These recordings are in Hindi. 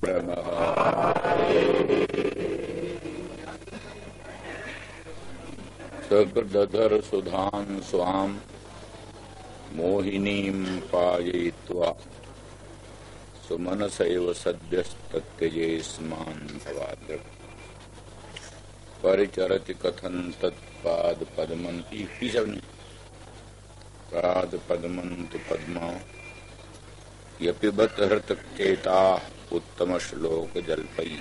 नमः। सकृदधर सुधां स्वां मोहिनीं पाययित्वा सुमनसैव सद्यस्तत्यजेस्मान् भवादृक् परिचरति कथं तत्पादपद्मं पादपद्मन्तु पद्मा यपिबत हृतचेता उत्तम श्लोक जल्पई।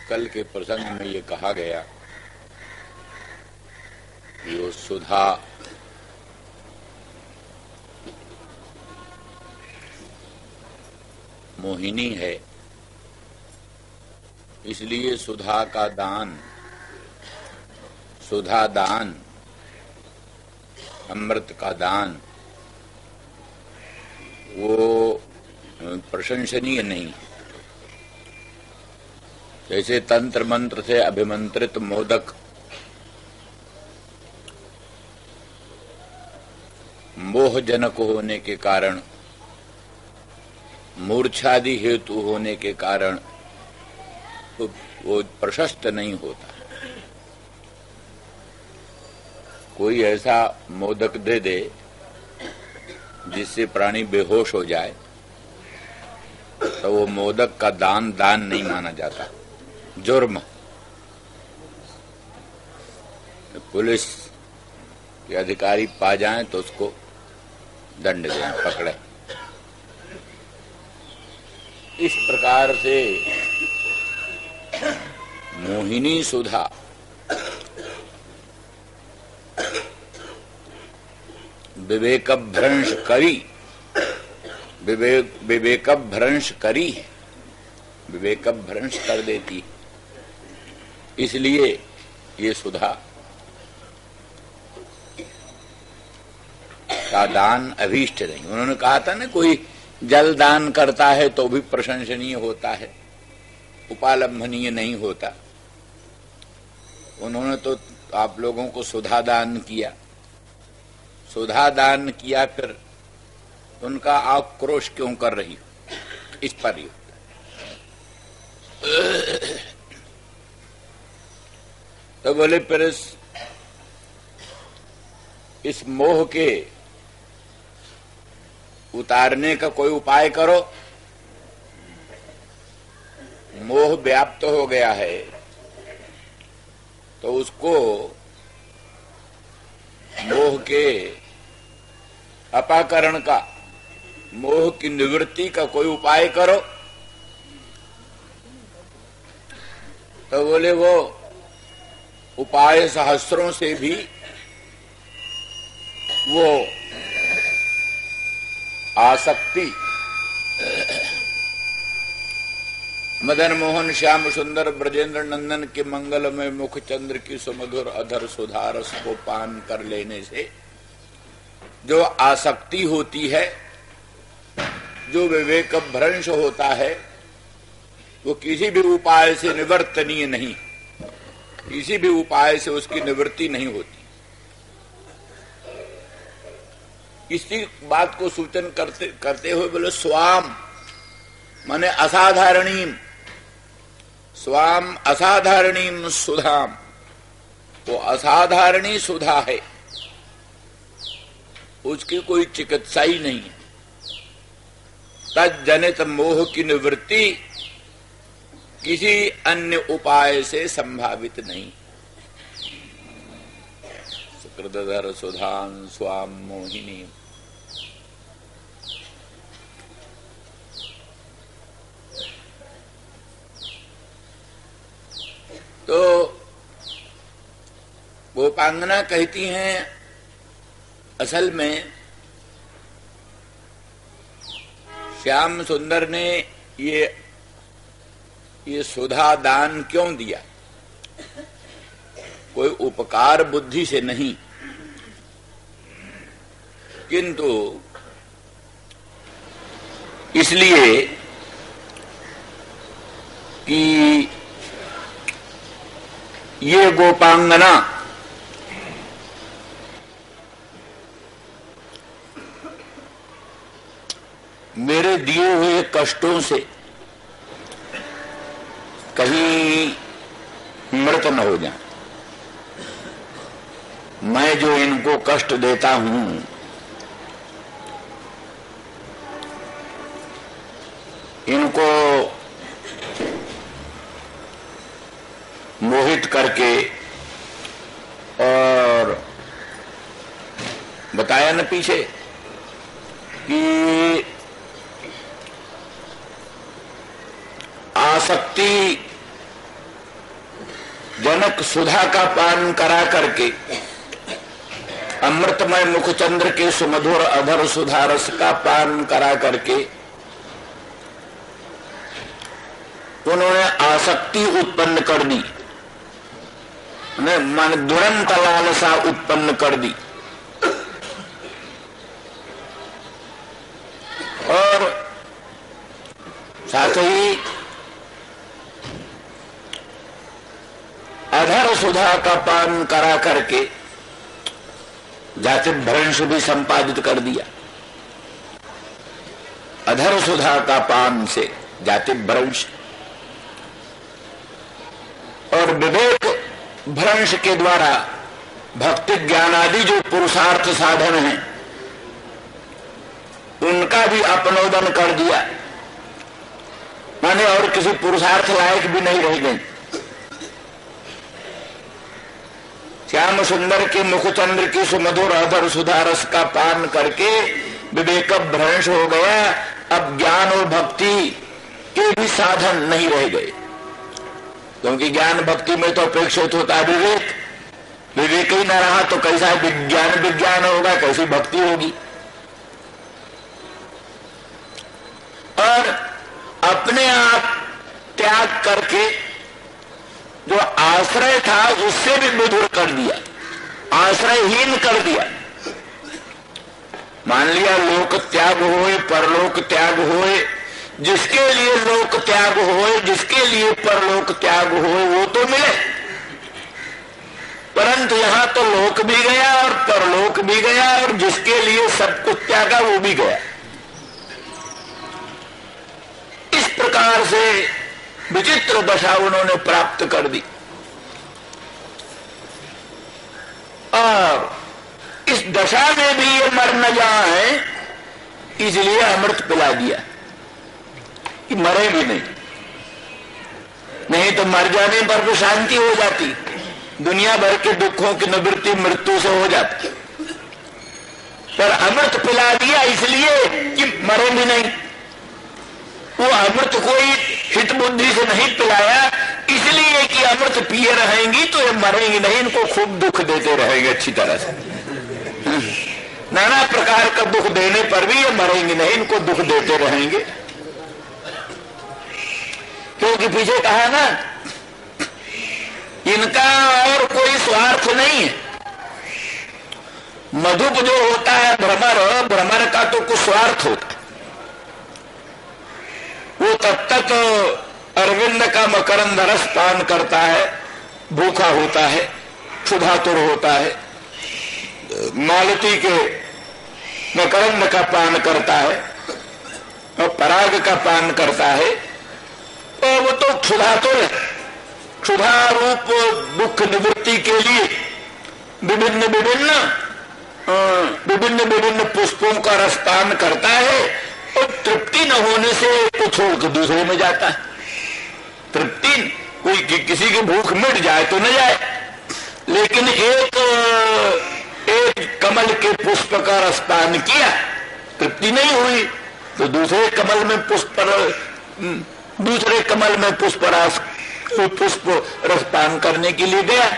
कल के प्रसंग में ये कहा गया कि वो सुधा मोहिनी है, इसलिए सुधा का दान, सुधा दान, अमृत का दान वो प्रशंसनीय नहीं। जैसे तंत्र मंत्र से अभिमंत्रित मोदक मोहजनक होने के कारण, मूर्छादि हेतु होने के कारण वो प्रशस्त नहीं होता। कोई ऐसा मोदक दे दे जिससे प्राणी बेहोश हो जाए तो वो मोदक का दान दान नहीं माना जाता, जुर्म। पुलिस के अधिकारी पा जाएं तो उसको दंड दें, पकड़े। इस प्रकार से मोहिनी सुधा विवेक भ्रंश करी, विवेक भ्रंश करी, विवेक भ्रंश कर देती। इसलिए ये सुधा का दान अभीष्ट नहीं। उन्होंने कहा था ना, कोई जल दान करता है तो भी प्रशंसनीय होता है, उपालंभनीय नहीं होता। उन्होंने तो आप लोगों को सुधा दान किया, सुधा दान किया, फिर उनका आक्रोश क्यों कर रही हो? इस पर ही तो बोले फिर इस मोह के उतारने का कोई उपाय करो। मोह व्याप्त हो गया है तो उसको मोह के अपाकरण का, मोह की निवृत्ति का कोई उपाय करो। तो बोले वो उपाय सहस्रों से भी वो आसक्ति, मदन मोहन श्याम सुंदर ब्रजेंद्र नंदन के मंगलमय मुख चंद्र की सुमधुर अधर सुधारस को पान कर लेने से जो आसक्ति होती है, जो विवेक भ्रंश होता है, वो किसी भी उपाय से निवर्तनीय नहीं, किसी भी उपाय से उसकी निवृत्ति नहीं होती। इसी बात को सूचन करते हुए बोले स्वाम माने असाधारणीम, स्वाम असाधारणीम सुधाम, वो असाधारणी सुधा है, उसकी कोई चिकित्सा ही नहीं है। तज्जनित मोह की निवृत्ति किसी अन्य उपाय से संभावित नहीं। सुकृदधर सुधां स्वाम मोहिनी। तो गोपांगना कहती हैं, असल में श्याम सुंदर ने ये सुधा दान क्यों दिया? कोई उपकार बुद्धि से नहीं, किंतु इसलिए कि ये गोपांगना मेरे दिए हुए कष्टों से कहीं मृत न हो जाए। मैं जो इनको कष्ट देता हूं, इनको मोहित करके, और बताया न पीछे कि आसक्ति जनक सुधा का पान करा करके, अमृतमय मुखचंद्र के सुमधुर अधर सुधा रस का पान करा करके उन्होंने आसक्ति उत्पन्न कर दी, मन दुरंत लालसा उत्पन्न कर दी, और साथ ही अधर सुधा का पान करा करके जाति भ्रंश भी संपादित कर दिया। अधर सुधा का पान से जाति भ्रंश और विवेक भ्रंश के द्वारा भक्ति ज्ञान आदि जो पुरुषार्थ साधन हैं उनका भी अपनोदन कर दिया, माने और किसी पुरुषार्थ लायक भी नहीं रह गई। श्याम सुंदर के मुखचंद्र की सुमधुर अधर सुधारस का पान करके विवेक भ्रंश हो गया। अब ज्ञान और भक्ति के भी साधन नहीं रह गए, क्योंकि ज्ञान भक्ति में तो अपेक्षित होता है विवेक। विवेक ही न रहा तो कैसा विज्ञान विज्ञान होगा, कैसी भक्ति होगी। और अपने आप त्याग करके जो आश्रय था उससे भी विदूर कर दिया, आश्रयहीन कर दिया। मान लिया लोक त्याग होए, परलोक त्याग होए, जिसके लिए लोक त्याग होए, जिसके लिए परलोक त्याग होए वो तो मिले, परंतु यहां तो लोक भी गया और परलोक भी गया और जिसके लिए सब कुछ त्यागा वो भी गया। इस प्रकार से विचित्र दशा उन्होंने प्राप्त कर दी और इस दशा में भी ये मर न जाए इसलिए अमृत पिला दिया कि मरे भी नहीं, नहीं तो मर जाने पर भी शांति हो जाती, दुनिया भर के दुखों की निवृत्ति मृत्यु से हो जाती। पर अमृत पिला दिया इसलिए कि मरे भी नहीं। वो अमृत कोई हित बुद्धि से नहीं पिलाया, इसलिए कि अमृत पिए रहेंगी तो ये मरेंगी नहीं, इनको खूब दुख देते रहेंगे अच्छी तरह से। नाना प्रकार का दुख देने पर भी ये मरेंगी नहीं, इनको दुख देते रहेंगे। क्योंकि पीछे कहा ना, इनका और कोई स्वार्थ नहीं है। मधुप जो होता है भ्रमर, भ्रमर का तो कुछ स्वार्थ होता है। वो तब तक अरविंद का मकरंद रस पान करता है, भूखा होता है, क्षुधातुर होता है, मालती के मकरंद का पान करता है और पराग का पान करता है, तो वो तो क्षुधातुर है। क्षुधा रूप दुख निवृत्ति के लिए विभिन्न विभिन्न पुष्पों का रस पान करता है और तृप्ति न होने से तो छोड़कर दूसरे में जाता है। तृप्ति कोई किसी की भूख मिट जाए तो न जाए, लेकिन एक कमल के पुष्प का रस पान किया, तृप्ति नहीं हुई तो दूसरे कमल में पुष्प रस पान करने के लिए गया,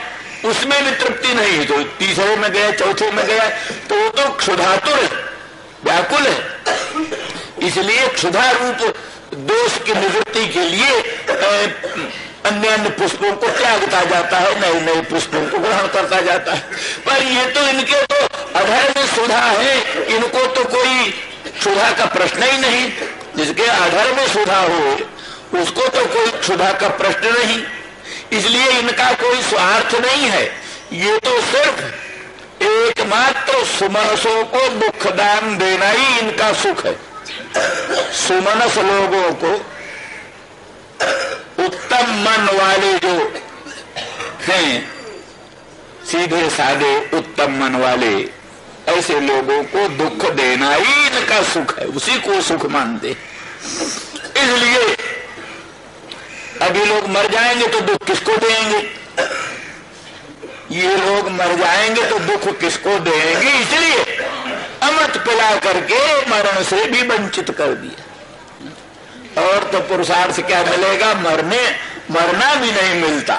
उसमें भी तृप्ति नहीं है तो तीसरे में गया, चौथे में गया, तो वो तो क्षुधातुर है, व्याकुल है। इसलिए क्षुधा रूप दोष की निवृत्ति के लिए अन्य अन्य पुष्पों को त्यागता जाता है, नए नए पुष्पों को ग्रहण करता जाता है। पर ये तो इनके तो अधर में सुधा है, इनको तो कोई क्षुधा का प्रश्न ही नहीं। जिसके अधर में सुधा हो उसको तो कोई क्षुधा का प्रश्न नहीं, इसलिए इनका कोई स्वार्थ नहीं है। ये तो सिर्फ एकमात्र सुमनसों को दुखदान देना ही इनका सुख है। सुमनस लोगों को, उत्तम मन वाले जो हैं, सीधे साधे उत्तम मन वाले, ऐसे लोगों को दुख देना ही इनका सुख है, उसी को सुख मानते। इसलिए अभी लोग मर जाएंगे तो दुख किसको देंगे? ये लोग मर जाएंगे तो दुख किसको देंगे? इसलिए अमृत पिला करके मरण से भी वंचित कर दिया। और तो पुरुषार्थ क्या मिलेगा? मरना भी नहीं मिलता,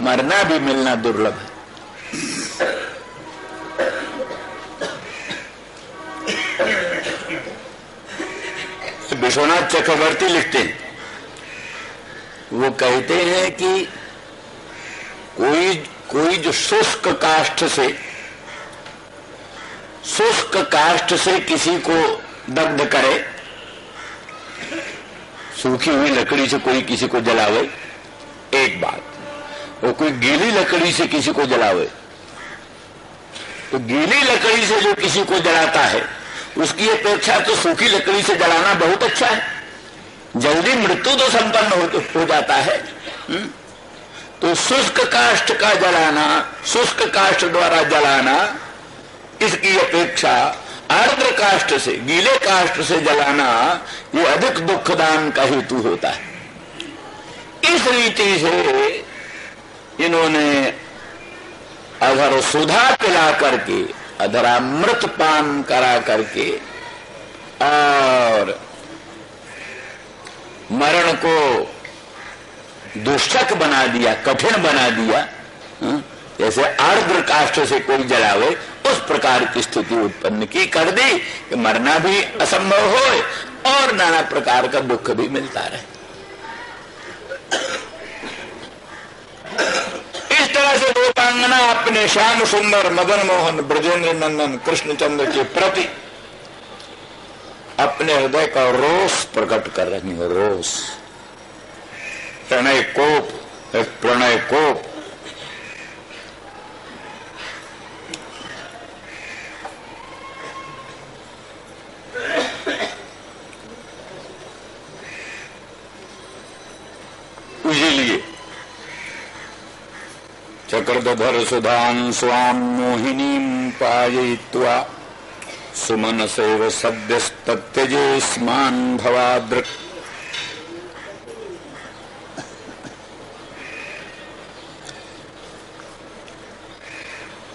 मरना भी मिलना दुर्लभ है। विश्वनाथ चक्रवर्ती लिखते हैं, वो कहते हैं कि कोई जो शुष्क काष्ठ से किसी को दग्ध करे, सूखी हुई लकड़ी से कोई किसी को जलावे एक बात, और कोई गीली लकड़ी से किसी को जलावे, तो गीली लकड़ी से जो किसी को जलाता है उसकी अपेक्षा तो सूखी लकड़ी से जलाना बहुत अच्छा है, जल्दी मृत्यु तो संपन्न हो जाता है। तो शुष्क काष्ठ का जलाना, शुष्क काष्ठ द्वारा जलाना, इसकी अपेक्षा आर्द्र काष्ठ से, गीले काष्ठ से जलाना, ये अधिक दुखदान का हेतु होता है। इस रीति से इन्होंने अधर सुधा पिला करके, अधरामृत पान करा करके और मरण को दुष्टक बना दिया, कठिन बना दिया। जैसे आर्द्र काष्ठ से कोई जलावे, उस प्रकार की स्थिति उत्पन्न की कर दी कि मरना भी असंभव हो और नाना प्रकार का दुख भी मिलता रहे। इस तरह से गोपांगना अपने श्याम सुंदर मदन मोहन ब्रजेंद्र नंदन कृष्णचंद्र के प्रति अपने हृदय का रोष प्रकट कर रही है। रोष, प्रणय कोप, प्रणय कोप। इसीलिए चक्रधर सुधां स्वाम मोहिनीं पाययित्वा सुमनसेव सद्यस्तत्यजे स्मान् भवादृक्।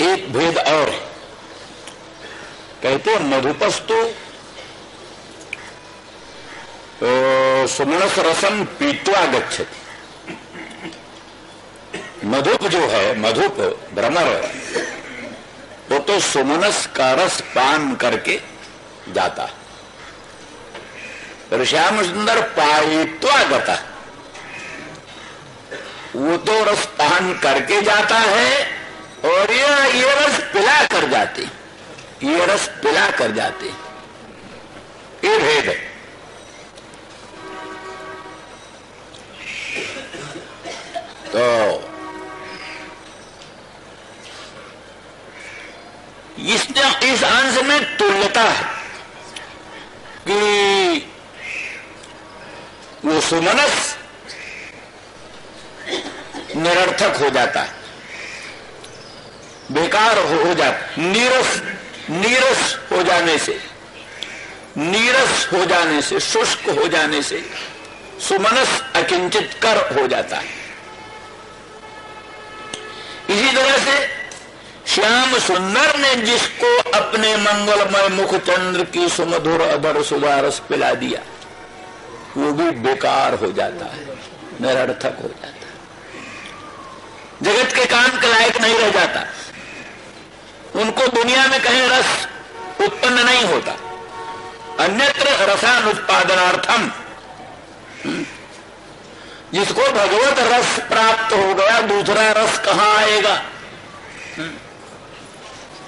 एक भेद और कहते मधुपस्तु सुमनस रसम पीत्वा गच्छति। मधुप जो है, मधुप भ्रमर, वो तो सुमनस का रस पान करके जाता, पर श्याम सुंदर पायित्वा गता, वो तो रस पान करके जाता है और ये रस पिला कर जाते, ये रस पिला कर जाते। ये भेद है। तो इस अंश में तुल्यता है कि वो सुमनस निरर्थक हो जाता है, बेकार हो जाता, नीरस हो जाने से, नीरस हो जाने से, शुष्क हो जाने से सुमनस अकिंचित कर हो जाता है। इसी तरह से श्याम सुंदर ने जिसको अपने मंगलमय मुख चंद्र की सुमधुर अधर सुधा रस पिला दिया, वो भी बेकार हो जाता है, निरर्थक हो जाता है, जगत के काम के लायक नहीं रह जाता। उनको दुनिया में कहीं रस उत्पन्न नहीं होता। अन्यत्र रसानुत्पादनार्थम, जिसको भगवत रस प्राप्त हो गया, दूसरा रस कहां आएगा?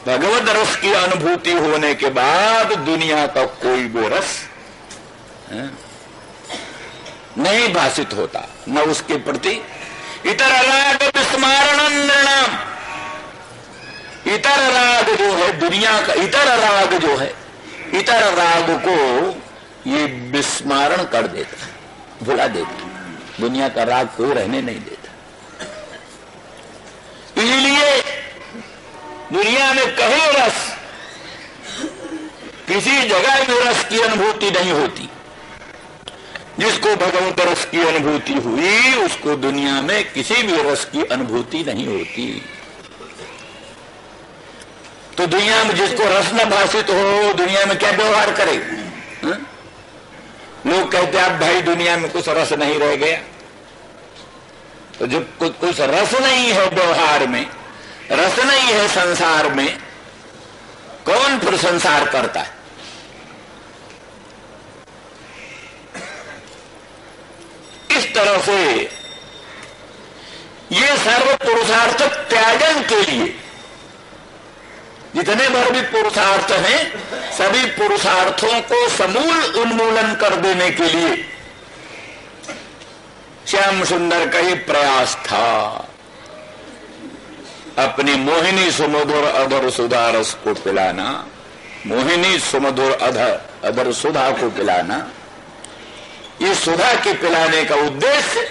भगवत रस की अनुभूति होने के बाद दुनिया का कोई वो रस नहीं भाषित होता, न उसके प्रति इतर राग विस्मारण नृणाम। इतर राग जो है, दुनिया का इतर राग जो है, इतर राग को ये विस्मरण कर देता, भुला देता। दुनिया का राग कोई रहने नहीं देता। इसलिए दुनिया में कहीं रस, किसी जगह भी रस की अनुभूति नहीं होती। जिसको भगवत रस की अनुभूति हुई उसको दुनिया में किसी भी रस की अनुभूति नहीं होती। तो दुनिया में जिसको रस न भाषित हो, दुनिया में क्या व्यवहार करे? लोग कहते हैं अब भाई दुनिया में कुछ रस नहीं रह गया। तो जब कुछ रस नहीं है व्यवहार में, रस नहीं है संसार में, कौन फिर संसार करता है? इस तरह से ये सर्व पुरुषार्थ त्यागन के लिए, जितने भर भी पुरुषार्थ हैं सभी पुरुषार्थों को समूल उन्मूलन कर देने के लिए श्याम सुंदर का ही प्रयास था। अपनी मोहिनी सुमधुर अधर सुधा रस को पिलाना, मोहिनी सुमधुर अधर सुधा को पिलाना, ये सुधा के पिलाने का उद्देश्य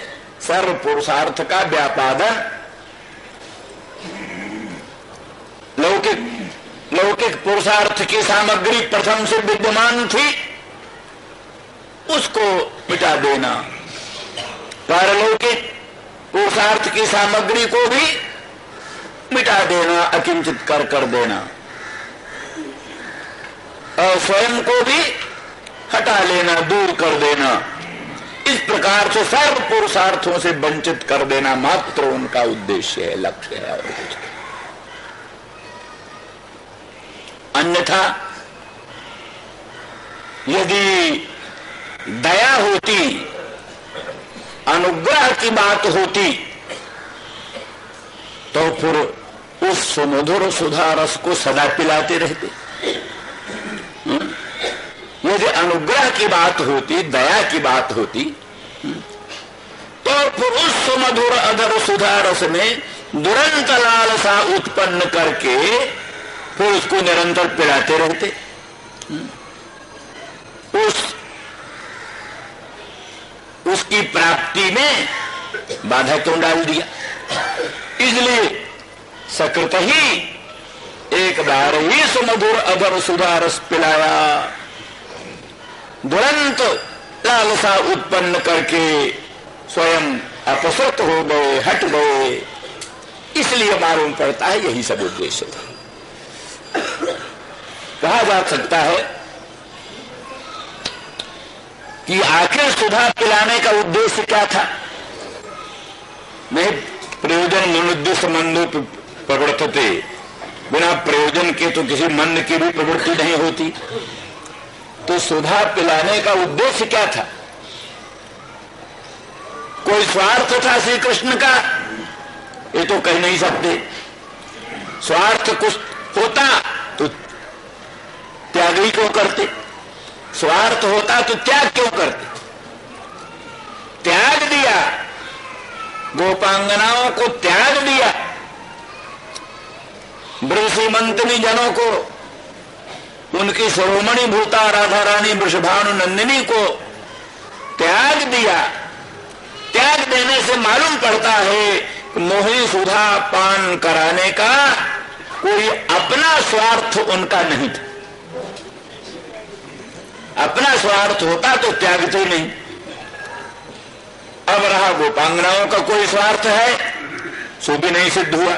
सर्व पुरुषार्थ का व्यापादन। लौकिक पुरुषार्थ की सामग्री प्रथम से विद्यमान थी, उसको मिटा देना, पारलौकिक पुरुषार्थ की सामग्री को भी मिटा देना, अकिंचित कर देना, और स्वयं को भी हटा लेना, दूर कर देना। इस प्रकार से सर्व पुरुषार्थों से वंचित कर देना मात्र उनका उद्देश्य है, लक्ष्य है, और कुछ नहीं। अन्यथा यदि दया होती, अनुग्रह की बात होती, तो फिर उस सुमधुर सुधा रस को सदा पिलाते रहते। यदि अनुग्रह की बात होती, दया की बात होती, तो फिर उस सुमधुर अधर सुधा रस में दुरंत लालसा उत्पन्न करके फिर उसको निरंतर पिलाते रहते। उसकी प्राप्ति में बाधा क्यों डाल दिया? इसलिए सकृत ही एक बार ही सुमधुर अधर सुधा रस पिलाया, दुरंत लालसा उत्पन्न करके स्वयं अपसृत हो गए, हट गए। इसलिए मालूम पड़ता है यही सब उद्देश्य था। कहा जा सकता है कि आखिर सुधा पिलाने का उद्देश्य क्या था? नहीं, प्रयोजन मनुद्देश्य मंदो प्रवर्तते, बिना प्रयोजन के तो किसी मन की भी प्रवृत्ति नहीं होती। तो सुधा पिलाने का उद्देश्य क्या था? कोई स्वार्थ था श्री कृष्ण का? ये तो कह नहीं सकते। स्वार्थ कुछ होता तो त्याग ही क्यों करते? स्वार्थ होता तो त्याग क्यों करते? त्याग दिया, गोपांगनाओं को त्याग दिया, ब्रजसीमंतनी जनों को, उनकी शिरोमणि भूता राधा रानी वृषभानु नंदिनी को त्याग दिया। त्याग देने से मालूम पड़ता है कि मोहिनी सुधा पान कराने का कोई अपना स्वार्थ उनका नहीं था। अपना स्वार्थ होता तो त्यागते नहीं। अब रहा गोपांगनाओं का कोई स्वार्थ है, सो भी नहीं सिद्ध हुआ।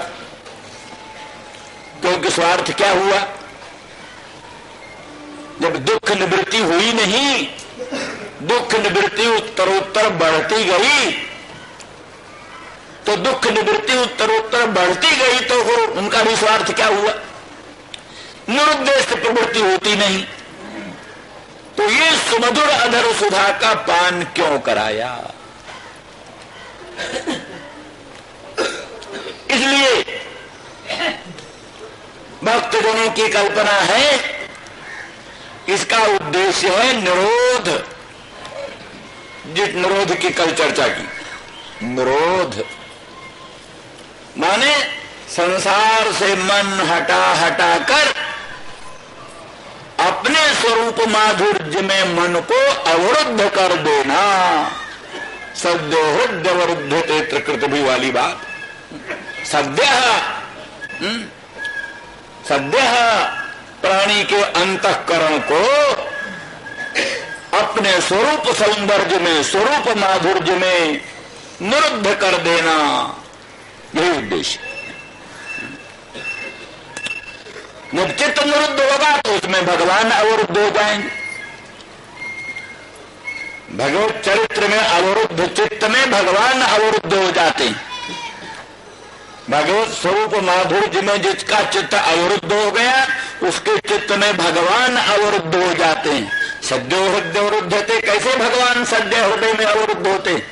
क्योंकि स्वार्थ क्या हुआ? जब दुख निवृत्ति हुई नहीं, दुख निवृत्ति उत्तरोत्तर बढ़ती गई, तो दुख निवृत्ति उत्तरोत्तर बढ़ती गई तो फिर उनका भी स्वार्थ क्या हुआ? निरुद्देश्य प्रवृत्ति होती नहीं। तो ये सुमधुर अधर सुधा का पान क्यों कराया? इसलिए भक्तजनों की कल्पना है, इसका उद्देश्य है निरोध। जिस निरोध की कल चर्चा की, निरोध माने संसार से मन हटा कर अपने स्वरूप माधुर्य में मन को अवरुद्ध कर देना। सद्यो हृदय अवरुद्धते त्रिकृत भी वाली बात। सद्य प्राणी के अंतःकरण को अपने स्वरूप सौंदर्य में, स्वरूप माधुर्य में निरुद्ध कर देना, यही उद्देश्य। जब चित्त निरुद्ध होगा तो उसमें भगवान अवरुद्ध हो जाएंगे। भगवत चरित्र में अवरुद्ध चित्त में भगवान अवरुद्ध हो जाते हैं। भगवत स्वरूप माधुर्य में जिसका चित्त अवरुद्ध हो गया उसके चित्त में भगवान अवरुद्ध हो जाते हैं। सद्यो हृदय अवरुद्धते, कैसे भगवान सद्य हृदय में अवरुद्ध होते?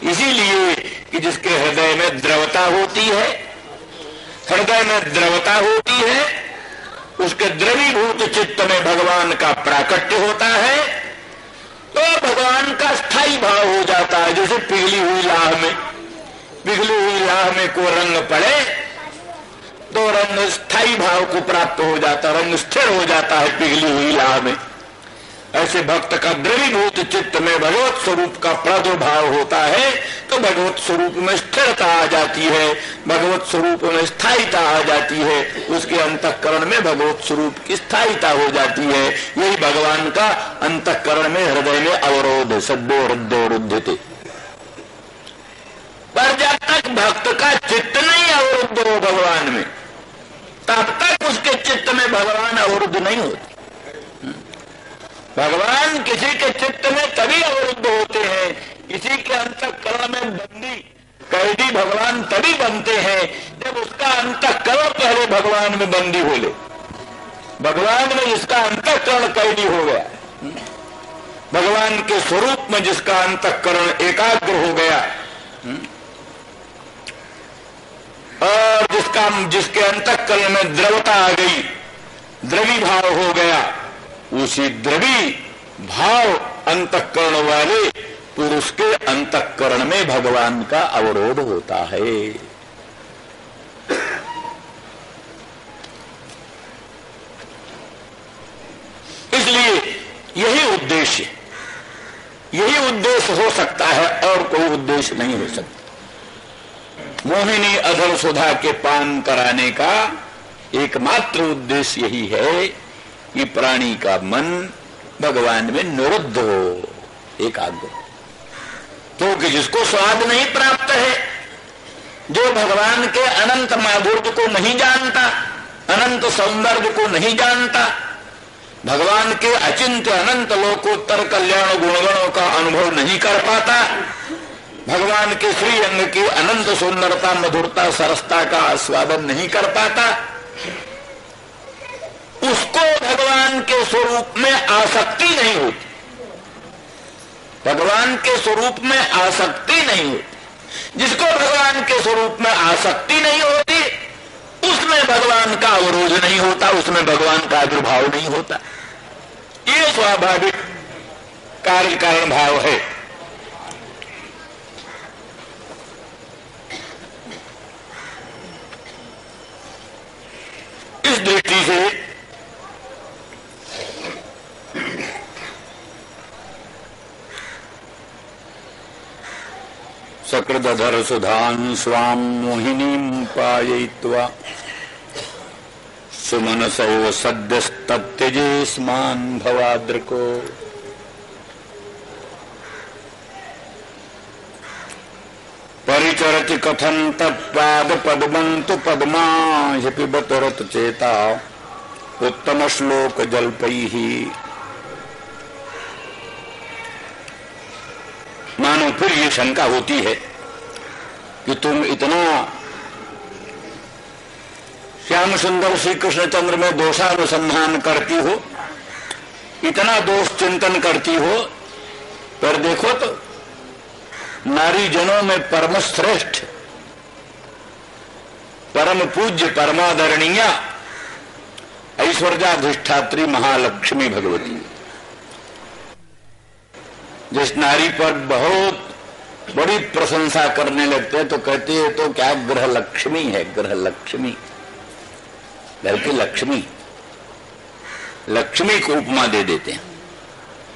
इसीलिए कि जिसके हृदय में द्रवता होती है, हृदय में द्रवता होती है, उसके द्रवीभूत चित्त में भगवान का प्राकट्य होता है, तो भगवान का स्थायी भाव हो जाता है। जैसे पिघली हुई लाह में को रंग पड़े तो रंग स्थायी भाव को प्राप्त हो जाता, रंग स्थिर हो जाता है पिघली हुई लाह में। ऐसे भक्त का द्रवीभूत चित्त में भगवत स्वरूप का प्रादुर्भाव होता है तो भगवत स्वरूप में स्थिरता आ जाती है, भगवत स्वरूप में स्थायीता आ जाती है, उसके अंतःकरण में भगवत स्वरूप की स्थायीता हो जाती है। यही भगवान का अंतःकरण में, हृदय में अवरोध, सद्यो हृदय अवरुद्धते। पर जब तक भक्त का चित्त नहीं अवरुद्ध हो भगवान में, तब तक उसके चित्त में भगवान अवरुद्ध नहीं होते। भगवान किसी के चित्त में तभी अवरुद्ध होते हैं, किसी के अंतःकरण में बंदी कैदी भगवान तभी बनते हैं जब उसका अंतःकरण पहले भगवान में बंदी हो ले। भगवान में जिसका अंतःकरण कैदी हो गया, भगवान के स्वरूप में जिसका अंतःकरण एकाग्र हो गया और जिसके अंतःकरण में द्रवता आ गई, द्रवी भाव हो गया, उसी द्रवी भाव अंतःकरण वाले पुरुष के अंतःकरण में भगवान का अवरोध होता है। इसलिए यही उद्देश्य हो सकता है और कोई उद्देश्य नहीं हो सकता। मोहिनी अधर सुधा के पान कराने का एकमात्र उद्देश्य यही है कि प्राणी का मन भगवान में निरुद्ध हो, एकाग्र। क्योंकि जिसको स्वाद नहीं प्राप्त है, जो भगवान के अनंत माधुर्य को नहीं जानता, अनंत सौंदर्य को नहीं जानता, भगवान के अचिंत्य अनंत लोकोत्तर कल्याण गुणगणों का अनुभव नहीं कर पाता, भगवान के श्री अंग की अनंत सुंदरता, मधुरता, सरसता का आस्वादन नहीं कर पाता, उसको भगवान के स्वरूप में आसक्ति नहीं होती। भगवान के स्वरूप में आसक्ति नहीं होती। जिसको भगवान के स्वरूप में आसक्ति नहीं होती उसमें भगवान का अवरोध नहीं होता, उसमें भगवान का आविर्भाव नहीं होता। ये स्वाभाविक कार्य कारण भाव है। इस दृष्टि से सकृदधर सुधां स्वां मोहिनीं पाययित्वा सुमनसो सद्यस्तत्यजे स्मान् भवाद्रको। परिचरति कथं तत्पाद पद्मन्तु पद्मा हि पिबत रतचेता उत्तम श्लोक जल्पैः। मानो फिर ये शंका होती है कि तुम इतना श्याम सुंदर श्री कृष्णचंद्र में दोषानुसंधान करती हो, इतना दोष चिंतन करती हो, पर देखो तो नारी जनों में परम श्रेष्ठ, परम पूज्य, परमादरणीय ऐश्वर्याधिष्ठात्री महालक्ष्मी भगवती, जिस नारी पर बहुत बड़ी प्रशंसा करने लगते हैं तो कहते हैं तो क्या ग्रह लक्ष्मी है, ग्रह लक्ष्मी, घर की लक्ष्मी। लक्ष्मी को उपमा दे देते हैं।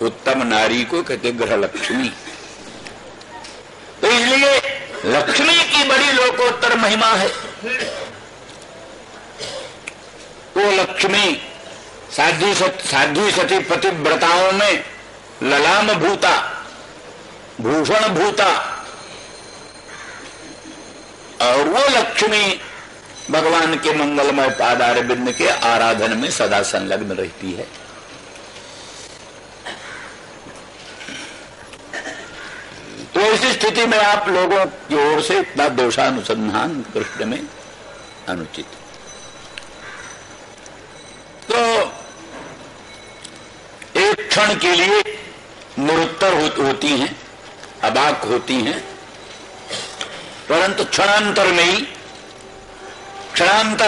उत्तम नारी को कहते ग्रह लक्ष्मी। तो इसलिए लक्ष्मी की बड़ी लोकोत्तर महिमा है। वो लक्ष्मी साध्वी सती पतिव्रताओं में ललाम भूता, भूषण भूता, और वो लक्ष्मी भगवान के मंगलमय पादार बिंद के आराधन में सदा संलग्न रहती है। तो इसी स्थिति में आप लोगों की ओर से इतना दोषानुसंधान कृष्ण में अनुचित। तो एक क्षण के लिए निरुत्तर होती हैं, अबाक होती हैं, परंतु क्षणांतर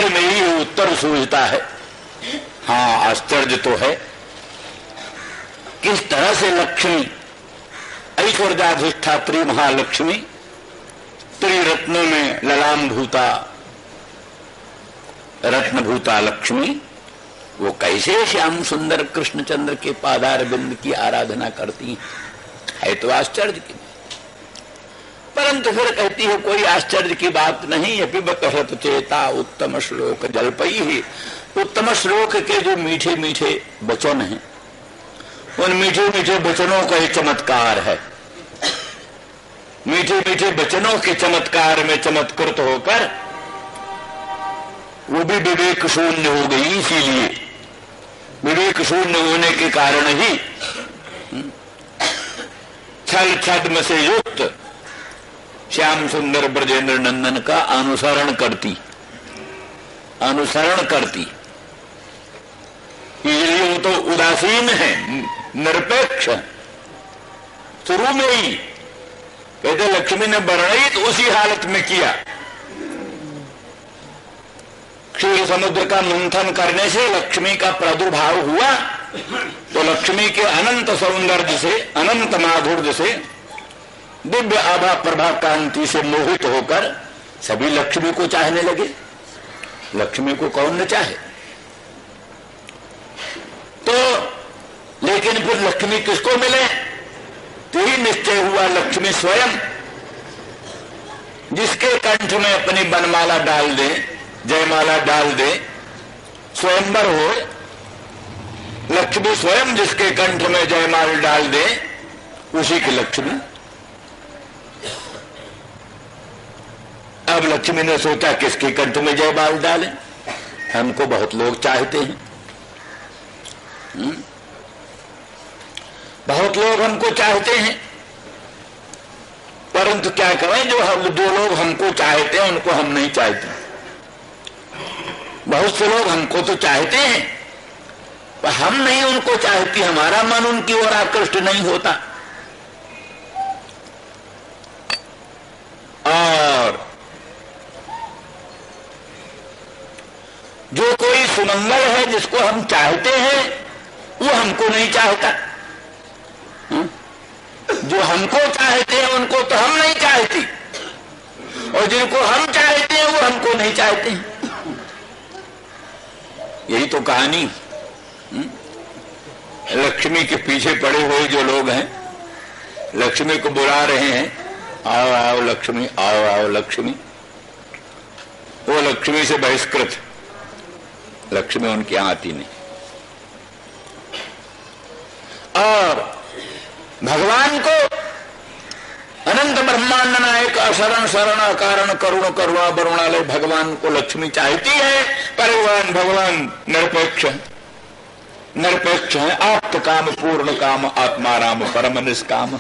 में ही उत्तर सूझता है। हाँ, आश्चर्य तो है किस तरह से लक्ष्मी, ऐश्वर्याधिष्ठात्री महालक्ष्मी, त्रिरत्नों में ललाम भूता, रत्नभूता लक्ष्मी, वो कैसे श्याम सुंदर कृष्णचंद्र के पादार बिंद की आराधना करती है तो आश्चर्य की। परंतु फिर कहती है कोई आश्चर्य की बात नहीं। पिबत हृत चेता उत्तम श्लोक जलपई ही। उत्तम श्लोक के जो मीठे मीठे वचन हैं, उन मीठे मीठे वचनों का एक चमत्कार है। मीठे मीठे वचनों के चमत्कार में चमत्कृत होकर वो भी विवेक शून्य हो गई। इसीलिए विवेक शून्य होने के कारण ही छल छद्म से युक्त श्याम सुंदर ब्रजेंद्र नंदन का अनुसरण करती। इसलिए वो तो उदासीन है, निरपेक्ष। शुरू में ही कहते लक्ष्मी ने वर्णित उसी हालत में किया। क्षीर समुद्र का मंथन करने से लक्ष्मी का प्रादुर्भाव हुआ, तो लक्ष्मी के अनंत सौंदर्य से, अनंत माधुर्य से, दिव्य आभा प्रभा कांति से मोहित होकर सभी लक्ष्मी को चाहने लगे। लक्ष्मी को कौन न चाहे। तो लेकिन फिर लक्ष्मी किसको मिले, तो ही निश्चय हुआ लक्ष्मी स्वयं, जिसके कंठ में अपनी बनमाला डाल दे, जयमाला डाल दे, स्वयंवर हो। लक्ष्मी स्वयं जिसके कंठ में जयमाल डाल दे, उसी की लक्ष्मी। अब लक्ष्मी ने सोचा किसके कंठ में जयमाल डालें, हमको बहुत लोग चाहते हैं, बहुत लोग हमको चाहते हैं, परंतु क्या करें, जो लोग हमको चाहते हैं उनको हम नहीं चाहते। बहुत से लोग हमको तो चाहते हैं पर हम नहीं उनको चाहती, हमारा मन उनकी ओर आकृष्ट नहीं होता। और जो कोई सुमंगल है जिसको हम चाहते हैं वो हमको नहीं चाहता। जो हमको चाहते हैं उनको तो हम नहीं चाहती, और जिनको हम चाहते हैं वो हमको नहीं चाहते हैं। यही तो कहानी। लक्ष्मी के पीछे पड़े हुए जो लोग हैं, लक्ष्मी को बुला रहे हैं, आओ आओ लक्ष्मी, आओ आओ लक्ष्मी। वो लक्ष्मी से बहिष्कृत, लक्ष्मी उनके यहां आती नहीं। और भगवान को अनंत ब्रह्मांड नायक अशरण शरण अकारण करुण करुणा वरुणालय भगवान को लक्ष्मी चाहती है, पर भगवान निरपेक्ष है। आप्त काम पूर्ण काम आत्मा राम परम निष्काम।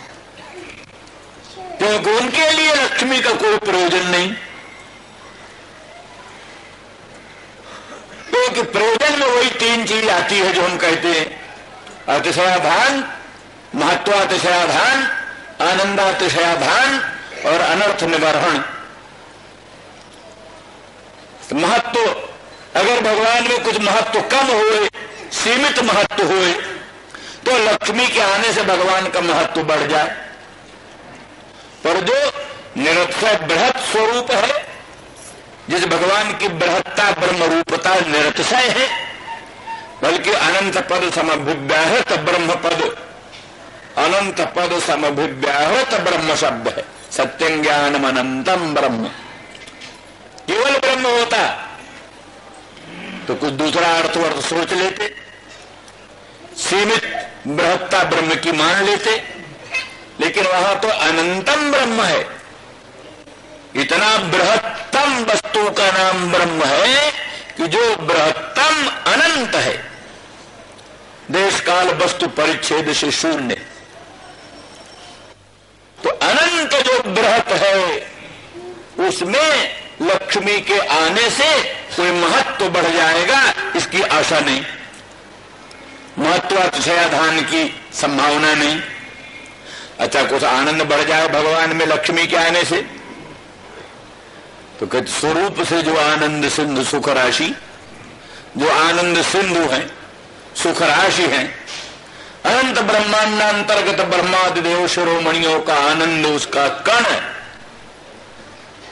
क्योंकि उनके लिए लक्ष्मी का कोई प्रयोजन नहीं, क्योंकि प्रयोजन में वही तीन चीज आती है जो हम कहते हैं, अतिशयाधान, महत्वातिशयाधान, आनंदातिशयाधान और अनर्थ निवारण। महत्व, अगर भगवान में कुछ महत्व कम हुए, सीमित महत्व हुए, तो लक्ष्मी के आने से भगवान का महत्व बढ़ जाए। पर जो निरक्षय बृहत स्वरूप है, जिस भगवान की बृहत्ता ब्रह्म रूपता निरतिशय है, बल्कि अनंत पद समभिव्याहत ब्रह्म पद, अनंत पद समभिव्याहत ब्रह्म शब्द है। सत्यं ज्ञानम अनंतम ब्रह्म, केवल ब्रह्म होता तो कुछ दूसरा अर्थ सोच लेते, सीमित बृहत्ता ब्रह्म की मान लेते, लेकिन वहां तो अनंतम ब्रह्म है। इतना बृहत्तम वस्तु का नाम ब्रह्म है कि जो बृहत्तम अनंत है, देश काल वस्तु परिच्छेद से शून्य। तो अनंत जो बृहत है उसमें लक्ष्मी के आने से कोई महत्व बढ़ जाएगा, इसकी आशा नहीं। महत्वातिशयाधान की संभावना नहीं। अच्छा, कुछ आनंद बढ़ जाए भगवान में लक्ष्मी के आने से, तो कहते स्वरूप से जो आनंद सिंधु सुख राशि, जो आनंद सिंधु है, सुख राशि है, अनंत ब्रह्मांड अंतर्गत ब्रह्मादि देव शिरोमणियों का आनंद उसका कण है।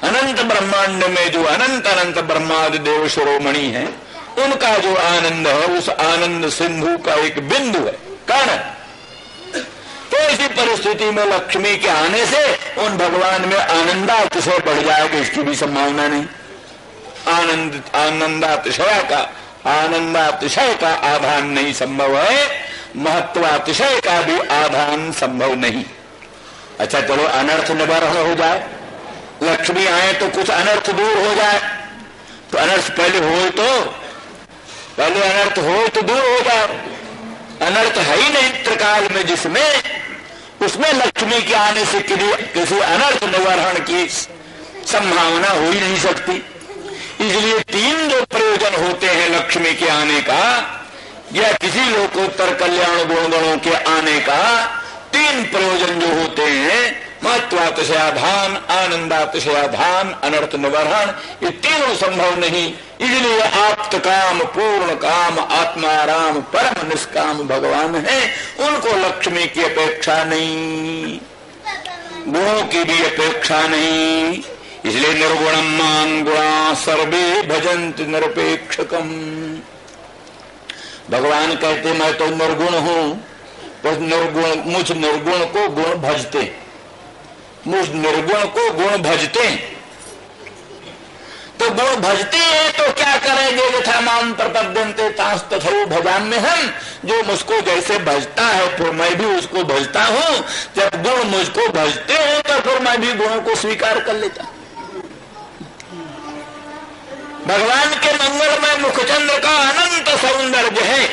अनंत ब्रह्मांड में जो अनंत अनंत ब्रह्मादि देव शिरोमणि है, उनका जो आनंद है उस आनंद सिंधु का एक बिंदु है, कण। तो इसी परिस्थिति में लक्ष्मी के आने से उन भगवान में आनंदातिशय बढ़ जाएगा, इसकी भी संभावना नहीं। आनंदातिशय का आधान नहीं संभव है, महत्वातिशय का भी आधान संभव नहीं। अच्छा चलो, अनर्थ निवारण हो जाए, लक्ष्मी आए तो कुछ अनर्थ दूर हो जाए। तो अनर्थ पहले हो तो दूर हो जाए। अनर्थ है ही नहीं त्रिकाल में जिसमें, उसमें लक्ष्मी के आने से किसी अनर्थ निवारण की संभावना हो ही नहीं सकती। इसलिए तीन जो प्रयोजन होते हैं लक्ष्मी के आने का, या किसी लोकोत्तर कल्याण गुणगणों के आने का, तीन प्रयोजन जो होते हैं, महत्वातिशयाधान, आनंदातिशयाधान, अनर्थ निवारण, ये तीनों संभव नहीं। इसलिए आप्त काम, पूर्ण काम, आत्माराम, परम निष्काम भगवान है, उनको लक्ष्मी की अपेक्षा नहीं, गुणों की भी अपेक्षा नहीं। इसलिए निर्गुणम मां गुणा सर्वे भजन्ति निरपेक्षकम। भगवान कहते मैं तो निर्गुण हूं, तो मुझ निर्गुण को गुण भजते, मुझ निर्गुण को गुण भजते। तो गुण भजते हैं तो क्या करेंगे? यथा माम प्रपद्यन्ते तांस तथैव भजाम्य हम। जो मुझको जैसे भजता है फिर मैं भी उसको भजता हूं। जब गुण मुझको भजते हैं तो फिर मैं भी गुणों को स्वीकार कर लेता। भगवान के मंगल में मुखचंद्र का अनंत सौंदर्य है,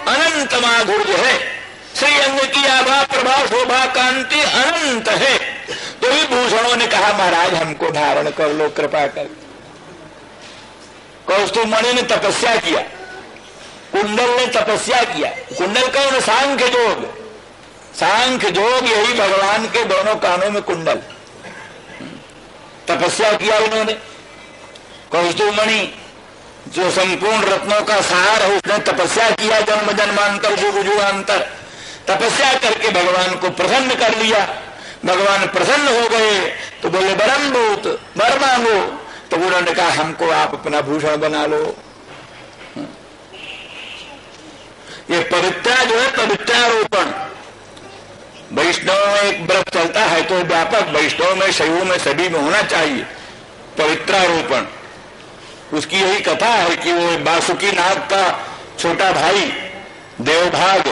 अनंत माधुर्य है, श्री अंग की आभा प्रभा शोभा कांति अनंत है। तो ही भूषणों ने कहा महाराज हमको धारण कर लो कृपा कर। कौस्तुभमणि ने तपस्या किया, कुंडल ने तपस्या किया। कुंडल कौन? सांख्य जोग। सांख्य जोग यही भगवान के दोनों कानों में कुंडल। तपस्या किया उन्होंने। कौस्तुभमणि जो संपूर्ण रत्नों का सार है, उसने तपस्या किया जन्म जन्मांतर जुग जुगांतर। तपस्या करके भगवान को प्रसन्न कर लिया। भगवान प्रसन्न हो गए तो बोले बरम भूत, वर मांगो। तो उन्होंने कहा हमको आप अपना भूषण बना लो। ये पवित्रा जो है, पवित्रारोपण। वैष्णव में एक व्रत चलता है तो व्यापक, वैष्णव में शैव में सभी में होना चाहिए पवित्रारोपण। उसकी यही कथा है कि वो वासुकी नाग का छोटा भाई देवभाग,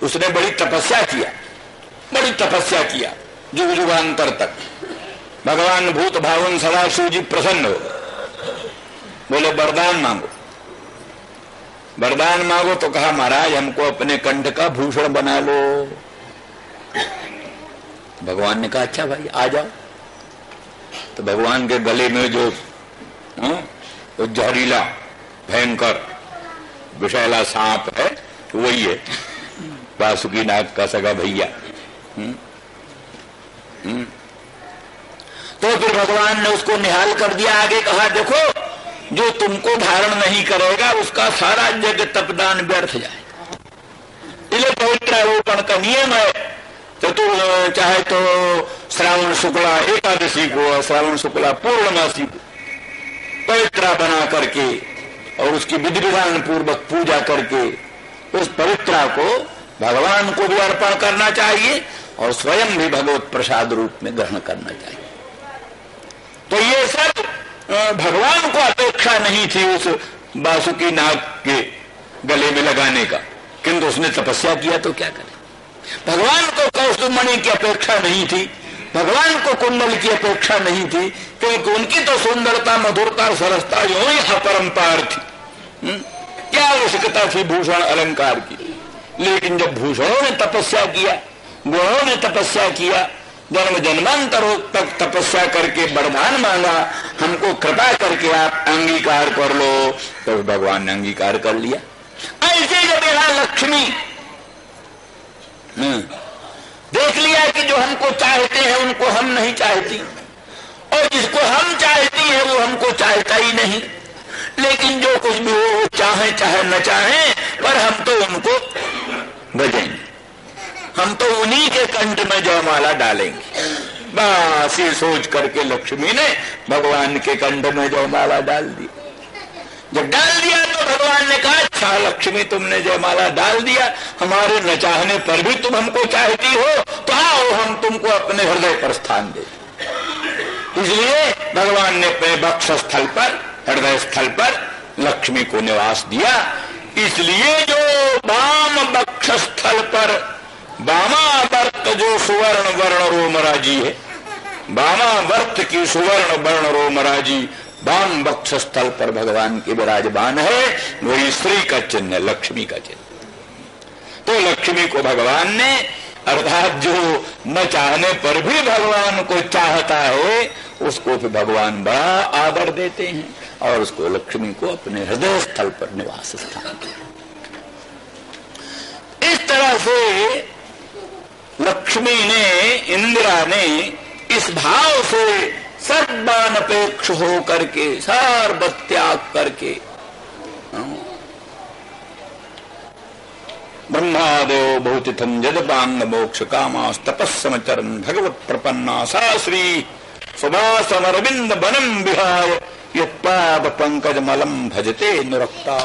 उसने बड़ी तपस्या किया जुग जुगांतर तक। भगवान भूत भावन सदाशिव जी प्रसन्न हो, बोले वरदान मांगो। वरदान मांगो तो कहा महाराज हमको अपने कंठ का भूषण बना लो। भगवान ने कहा अच्छा भाई आ जाओ। तो भगवान के गले में जो जहरीला भयंकर विषैला सांप है वही है वासुकी नाग का सगा भैया। तो फिर भगवान ने उसको निहाल कर दिया। आगे कहा देखो जो तुमको धारण नहीं करेगा उसका सारा जग तपदान व्यर्थ जाएगा। इसलिए पवित्रारोपण का नियम है। चाहे तो श्रावण शुक्ला एकादशी को, श्रावण शुक्ला पूर्णमासी को पवित्रा बना करके और उसकी विधि विधान पूर्वक पूजा करके उस पवित्रा को भगवान को भी अर्पण करना चाहिए और स्वयं भी भगवत प्रसाद रूप में ग्रहण करना चाहिए। तो ये सब भगवान को अपेक्षा नहीं थी उस बासुकी नाग के गले में लगाने का, किंतु उसने तपस्या किया तो क्या करे। भगवान को कौस्तुभमणि की अपेक्षा नहीं थी, भगवान को कुंडल की अपेक्षा नहीं थी, क्योंकि उनकी तो सुंदरता, मधुरता, सरसता जो ही अपरंपार थी। क्या आवश्यकता थी भूषण अलंकार की। लेकिन जब भूषणों ने तपस्या किया, गुणों ने तपस्या किया, जन्म जन्मांतरों तक तपस्या करके वरदान मांगा, हमको कृपा करके आप अंगीकार कर लो, तो भगवान ने अंगीकार कर लिया। ऐसे जब यहाँ लक्ष्मी देख लिया कि जो हमको चाहते हैं उनको हम नहीं चाहती, और जिसको हम चाहती है वो हमको चाहता ही नहीं, लेकिन जो कुछ भी हो चाहे चाहे न चाहे, पर हम तो उनको भजेंगे, हम तो उन्हीं के कंठ में जयमाला डालेंगे। बस ये सोच करके लक्ष्मी ने भगवान के कंठ में जयमाला डाल दी। जब डाल दिया तो भगवान ने कहा, अच्छा लक्ष्मी तुमने जयमाला डाल दिया, हमारे न चाहने पर भी तुम हमको चाहती हो, तो आओ हम तुमको अपने हृदय पर स्थान दे। इसलिए भगवान ने अपने वक्ष स्थल पर, हृदय स्थल पर लक्ष्मी को निवास दिया। इसलिए जो वाम वक्ष स्थल पर वामावर्त जो सुवर्ण वर्ण रोमराजी है, वामावर्त की सुवर्ण वर्ण रोमराजी वाम वक्ष स्थल पर भगवान के विराजमान है, वही श्री का चिन्ह, लक्ष्मी का चिन्ह। तो लक्ष्मी को भगवान ने, अर्थात जो न चाहने पर भी भगवान को चाहता है, उसको फिर भगवान बड़ा आदर देते हैं और उसको लक्ष्मी को अपने हृदय स्थल पर निवास स्थान दिया। इस तरह से लक्ष्मी ने, इंदिरा ने इस भाव से सर्वानपेक्ष हो करके, सर्वत्याग करके, ब्रह्मादेव भूतिथम जदपांग मोक्ष कामास तपस्समचरन् भगवत प्रपन्ना सा श्री सुभासमरविंद बनम विहाय यत्पाद पंकज मलम भजते नुरक्ता।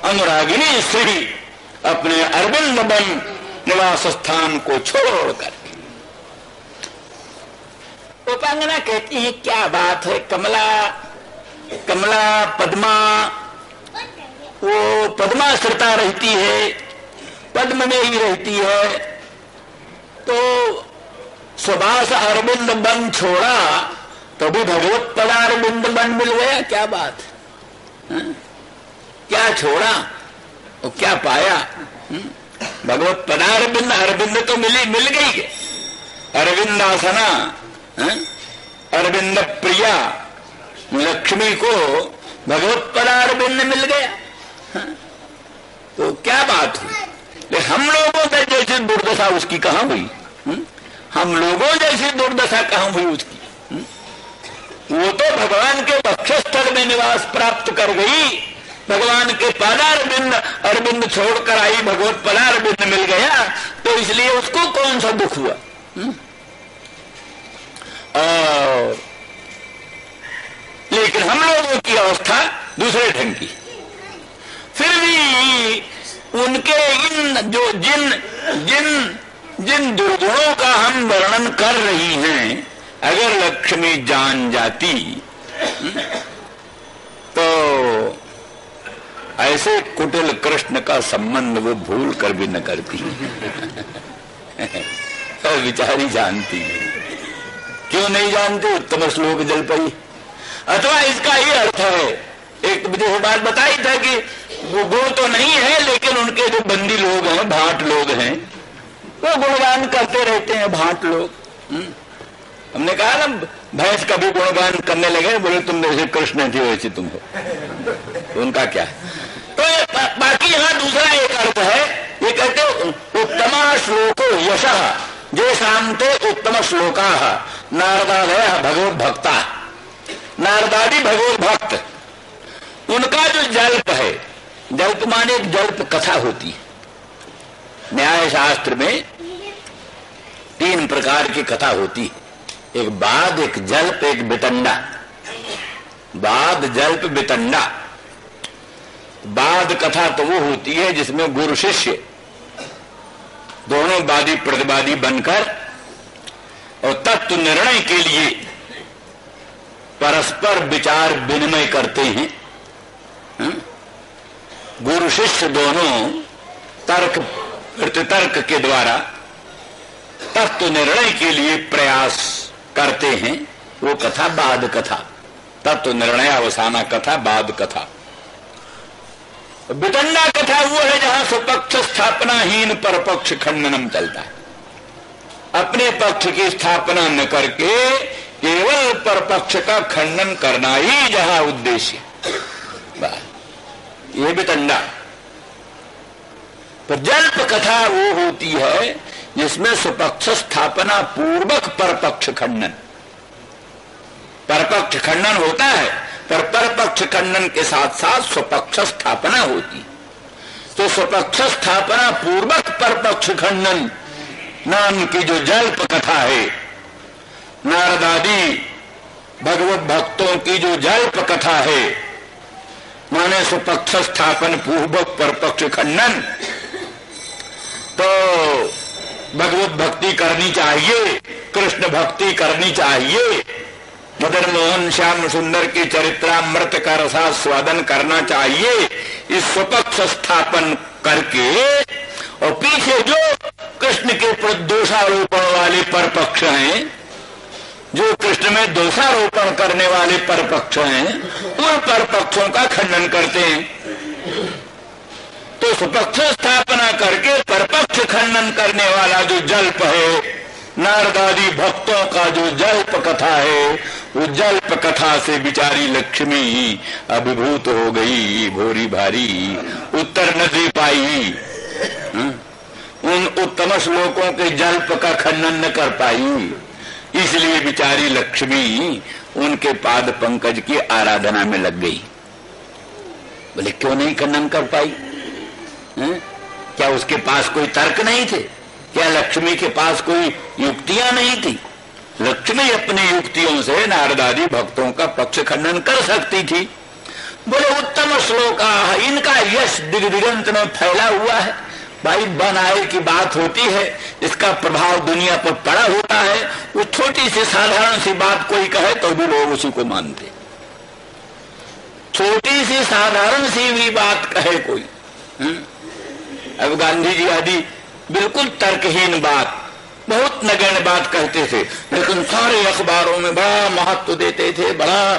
अनुरागिनी श्री अपने अरविंद बन निवास स्थान को छोड़कर उपांगना कहती है, क्या बात है, कमला कमला पद्मा, वो पद्माश्रिता रहती है, पद्म में ही रहती है, तो सुभाष अरविंद बन छोड़ा तो भी भगवत पदारविंद बन मिल गया। क्या बात है? क्या छोड़ा और क्या पाया? भगवत पदारविंद, अरविंद तो मिल गई, अरविंदासना, अरविंद प्रिया लक्ष्मी को भगवत पदारविंद मिल गया। तो क्या बात हुई? हम लोगों के जैसी दुर्दशा उसकी कहां हुई? हम लोगों जैसी दुर्दशा कहां हुई उसकी? वो तो भगवान के वक्षस्थल में निवास प्राप्त कर गई, भगवान के पदारविंद अरविंद छोड़कर आई, भगवत पदारविंद मिल गया, तो इसलिए उसको कौन सा दुख हुआ? और लेकिन हम लोगों की अवस्था दूसरे ढंग की। फिर भी उनके इन जो जिन दुर्गुणों का हम वर्णन कर रही हैं, अगर लक्ष्मी जान जाती तो ऐसे कुटिल कृष्ण का संबंध वो भूल कर भी न करती। तो बेचारी जानती है, क्यों नहीं जानती? उत्तम श्लोक जल पई। अथवा इसका ही अर्थ है, एक मुझे बात बताई था कि वो गुण तो नहीं है, लेकिन उनके जो बंदी लोग हैं, भाट लोग हैं, वो गुणगान करते रहते हैं, भाट लोग। हमने कहा ना, भैंस का भी गुणगान करने लगे, बोले तुम जैसे कृष्ण थी वैसे तुम हो, तो उनका क्या है? तो बाकी यहाँ दूसरा एक अर्थ है, ये कहते उत्तम श्लोको यशः जो शांते उत्तम श्लोका नारदादय भगवत भक्ता, नारदादी भगवत भक्त, उनका जो जल्प है, जल्प माने एक जल्प कथा होती है। न्याय शास्त्र में 3 प्रकार की कथा होती है, एक बाद, एक जल्प, एक वितंडा। बाद, जल्प, वितंडा। बाद कथा तो वो होती है जिसमें गुरु शिष्य दोनों वादी प्रतिवादी बनकर और तत्व निर्णय के लिए परस्पर विचार विनिमय करते हैं। गुरु शिष्य दोनों तर्क प्रतितर्क के द्वारा तत्व निर्णय के लिए प्रयास करते हैं, वो कथा बाद कथा, तत्व निर्णय अवसाना कथा बाद कथा। वितंडा कथा वो है जहां स्वपक्ष स्थापनाहीन परपक्ष खंडनम चलता है। अपने पक्ष की स्थापना न करके केवल परपक्ष का खंडन करना ही जहां उद्देश्य, ये वितंडा। पर जल्प कथा वो होती है जिसमें स्वपक्ष स्थापना पूर्वक परपक्ष खंडन, परपक्ष खंडन होता है पर परपक्ष खंडन के साथ साथ स्वपक्ष स्थापना होती। तो स्वपक्ष स्थापना पूर्वक परपक्ष खंडन नाम की जो जल्प कथा है, नारद आदि भगवत भक्तों की जो जल्प कथा है, माने स्वपक्ष स्थापन पूर्वक परपक्ष खंडन, तो भगवत भक्ति करनी चाहिए, कृष्ण भक्ति करनी चाहिए, मदन मोहन श्याम सुंदर की चरित्रामृत का रसास्वादन करना चाहिए। इस स्वपक्ष स्थापन करके और पीछे जो कृष्ण के प्रति दोषारोपण वाले परपक्ष हैं, जो कृष्ण में दोषारोपण करने वाले परपक्ष हैं, उन परपक्षों का खंडन करते हैं। तो स्वपक्ष स्थापना करके परपक्ष खंडन करने वाला जो जल्प है, नारद आदि भक्तों का जो जल्प कथा है, वो जल्प कथा से बिचारी लक्ष्मी अभिभूत हो गई, भोरी भारी उत्तर न दे पाई, उन उत्तम श्लोकों के जल्प का खंडन न कर पाई, इसलिए बिचारी लक्ष्मी उनके पाद पंकज की आराधना में लग गई। बोले क्यों नहीं खंडन कर पाई? क्या उसके पास कोई तर्क नहीं थे? क्या लक्ष्मी के पास कोई युक्तियां नहीं थी? लक्ष्मी अपनी युक्तियों से नारद आदि भक्तों का पक्ष खंडन कर सकती थी। बोले उत्तम श्लोक, इनका यश दिग्दिगंत में फैला हुआ है। भाई बनाए की बात होती है, इसका प्रभाव दुनिया पर पड़ा होता है। वो छोटी सी साधारण सी बात कोई कहे तो भी लोग उसी को मानते। छोटी सी साधारण सी भी बात कहे कोई, अब गांधी जी आदि बिल्कुल तर्कहीन बात, बहुत नगण्य बात कहते थे, लेकिन सारे अखबारों में बड़ा महत्व देते थे, बड़ा